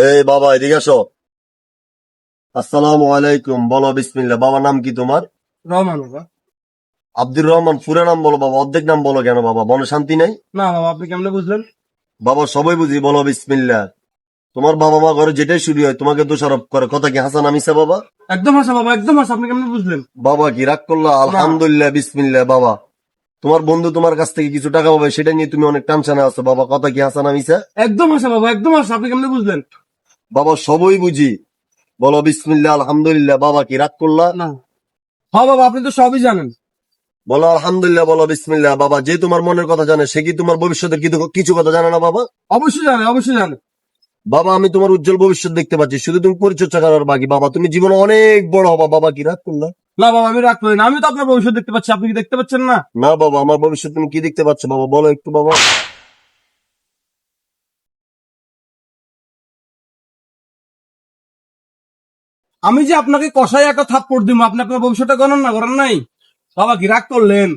এই বাবা এদিকে আসো। আসসালামু আলাইকুম, বলো বিসমিল্লাহ। বাবা নাম কি তোমার? রহমান বাবা। আব্দুর রহমান। পুরো নাম বলো বাবা, অর্ধেক নাম বলো কেন বাবা? মনে শান্তি নাই? না বাবা, আপনি কেমনে বুঝলেন? বাবা সবাই বুঝি, বলো বিসমিল্লাহ। তোমার বাবা মা ঘরে যেটাই শুরু হয় তোমাকে দোষারোপ করে, কথা কি হাসান আমিসা বাবা? একদম হাসা বাবা, একদম হাসা। আপনি কেমনে বুঝলেন? বাবা কি রাগ করলা? না। আলহামদুলিল্লাহ বিসমিল্লাহ। বাবা তোমার বন্ধু তোমার কাছ থেকে কিছু টাকা পাবে, সেটা নিয়ে তুমি অনেক টেনশনে আছো বাবা, কথা কি হাসান আমিসা? একদম হাসা বাবা, একদম হাসা। আপনি কেমনে বুঝলেন? বাবা সবই বুঝি, বলো বিসমিল্লাহ আলহামদুলিল্লাহ। বাবা কি রাগ করলা? না। হ্যাঁ বাবা, আপনি তো সবই জানেন। বলো আলহামদুলিল্লাহ, বলো বিসমিল্লাহ। বাবা যে তোমার মনের কথা জানে, সে কি তোমার ভবিষ্যতের কিছু কথা জানে না বাবা? অবশ্যই জানে, অবশ্যই জানে। বাবা আমি তোমার উজ্জ্বল ভবিষ্যৎ দেখতে পাচ্ছি, শুধু তুমি পরিচর্যা করার বাকি। বাবা তুমি জীবনে অনেক বড় হবা। বাবা কি রাগ করলা? না বাবা, আমি রাগ করি না। আমি তো আপনার ভবিষ্যৎ দেখতে পাচ্ছি, আপনি কি দেখতে পাচ্ছেন না? না বাবা, আমার ভবিষ্যৎ তুমি কি দেখতে পাচ্ছ বাবা, বলো একটু বাবা। আমি যে আপনাকে কষাই একটা থাপ্পড় দিব, আপনি আপনার ভবিষ্যৎটা গণন না করেন নাই? বাবা কি রাগ করলেন?